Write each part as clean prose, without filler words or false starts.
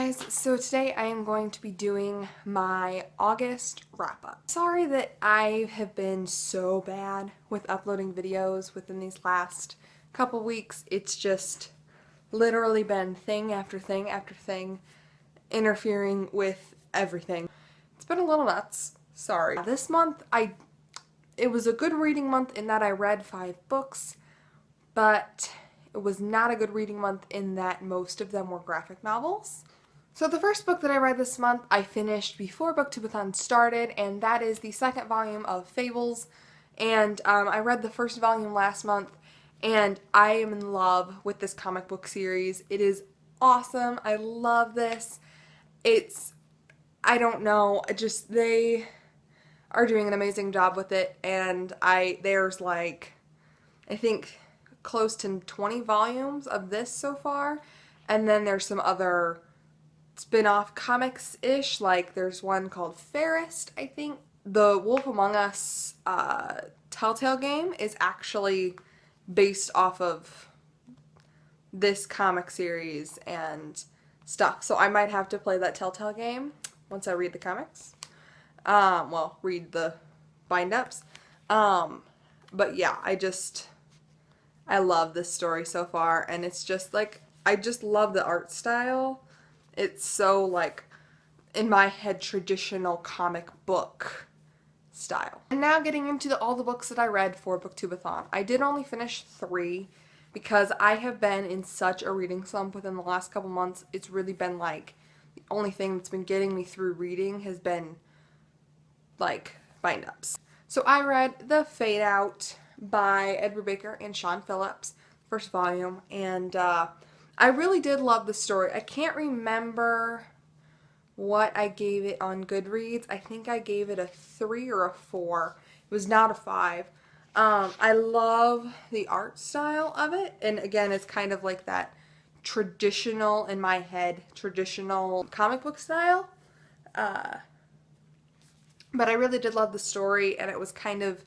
guys, so today I am going to be doing my August wrap-up. Sorry that I have been so bad with uploading videos within these last couple weeks. It's just literally been thing after thing after thing interfering with everything. It's been a little nuts. Sorry. This month it was a good reading month in that I read 5 books, but it was not a good reading month in that most of them were graphic novels. So the first book that I read this month I finished before Booktubeathon started, and that is the second volume of Fables. And I read the first volume last month, and I am in love with this comic book series. It is awesome. I love this. I don't know, they are doing an amazing job with it, and there's like, I think close to 20 volumes of this so far, and then there's some other spin-off comics-ish, like there's one called Faust, I think. The Wolf Among Us Telltale game is actually based off of this comic series and stuff, so I might have to play that Telltale game once I read the comics. Well, read the bind-ups. But yeah, I love this story so far, and it's just like, I just love the art style. It's so, like, in my head, traditional comic book style. And now getting into all the books that I read for Booktubeathon. I did only finish 3 because I have been in such a reading slump within the last couple months. It's really been like, the only thing that's been getting me through reading has been, like, bind-ups. So I read The Fade Out by Edward Baker and Sean Phillips, first volume, and I really did love the story. I can't remember what I gave it on Goodreads. I think I gave it a 3 or a 4. It was not a 5. I love the art style of it, and again, it's kind of like that traditional, in my head, traditional comic book style. But I really did love the story, and it was kind of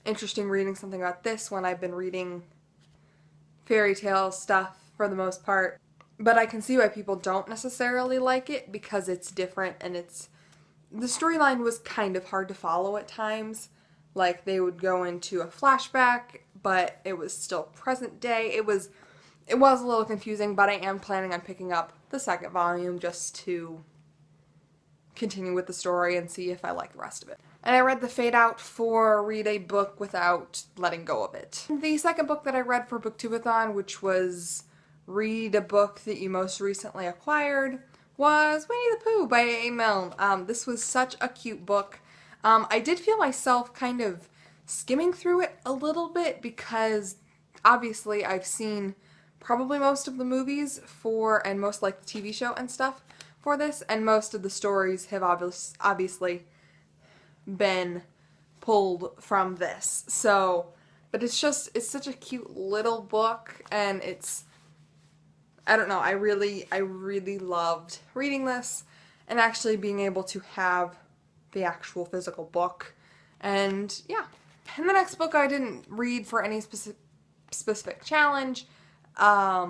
interesting reading something about this when I've been reading fairy tale stuff for the most part. But I can see why people don't necessarily like it, because it's different, and the storyline was kind of hard to follow at times. Like, they would go into a flashback, but it was still present day. It was a little confusing, but I am planning on picking up the second volume just to continue with the story and see if I like the rest of it. And I read The Fade Out for read a book without letting go of it. The second book that I read for Booktubeathon, which was read a book that you most recently acquired, was Winnie the Pooh by A. Milne. This was such a cute book. I did feel myself kind of skimming through it a little bit because obviously I've seen probably most of the movies and most like the TV show and stuff for this, and most of the stories have obviously been pulled from this. So, but it's such a cute little book, and I don't know, I really loved reading this and actually being able to have the actual physical book. And yeah. And the next book I didn't read for any specific challenge. I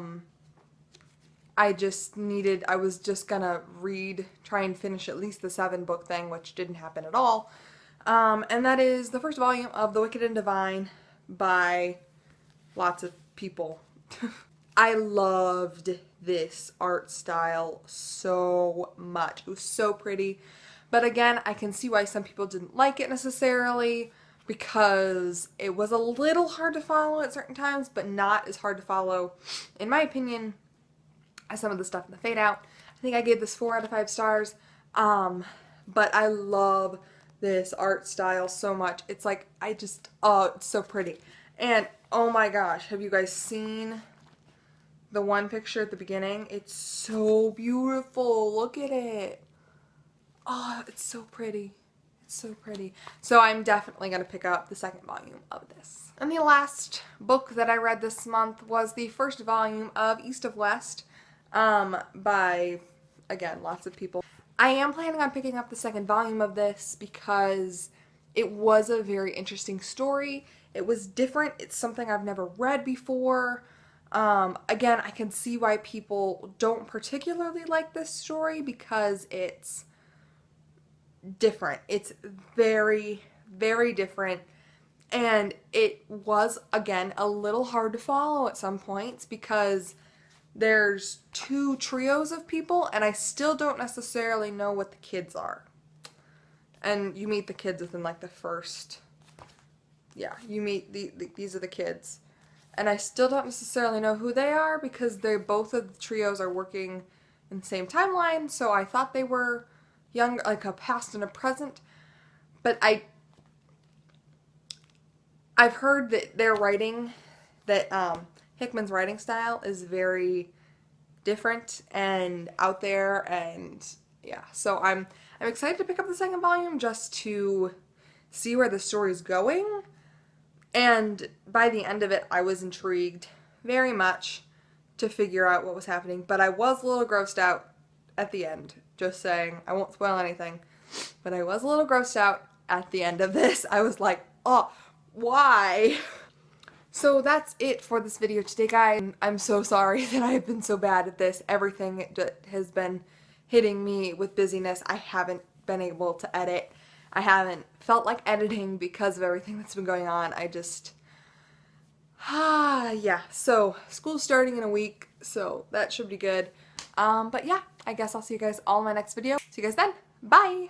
was just gonna try and finish at least the 7-book thing, which didn't happen at all. And that is the first volume of The Wicked and Divine by lots of people. I loved this art style so much. It was so pretty. But again, I can see why some people didn't like it necessarily, because it was a little hard to follow at certain times, but not as hard to follow, in my opinion, as some of the stuff in The Fade Out. I think I gave this 4 out of 5 stars. But I love this art style so much. It's like, oh, it's so pretty. And oh my gosh, have you guys seen the one picture at the beginning? It's so beautiful. Look at it. Oh, it's so pretty. It's so pretty. So I'm definitely going to pick up the second volume of this. And the last book that I read this month was the first volume of East of West by, again, lots of people. I am planning on picking up the second volume of this because it was a very interesting story. It was different. It's something I've never read before. Again, I can see why people don't particularly like this story because it's different. It's very, very different. And it was, again, a little hard to follow at some points because there's two trios of people and I still don't necessarily know what the kids are. And you meet the kids within like the first, yeah, you meet these are the kids. And I still don't necessarily know who they are because both of the trios are working in the same timeline, so I thought they were young, like a past and a present. But I've heard that their writing, that Hickman's writing style is very different and out there, and yeah. So I'm excited to pick up the second volume just to see where the story's going. And by the end of it, I was intrigued very much to figure out what was happening. But I was a little grossed out at the end. Just saying. I won't spoil anything. But I was a little grossed out at the end of this. I was like, oh, why? So that's it for this video today, guys. I'm so sorry that I've been so bad at this. Everything has been hitting me with busyness. I haven't been able to edit. I haven't felt like editing because of everything that's been going on. I just, yeah. So school's starting in a week, so that should be good. But yeah, I guess I'll see you guys all in my next video. See you guys then. Bye!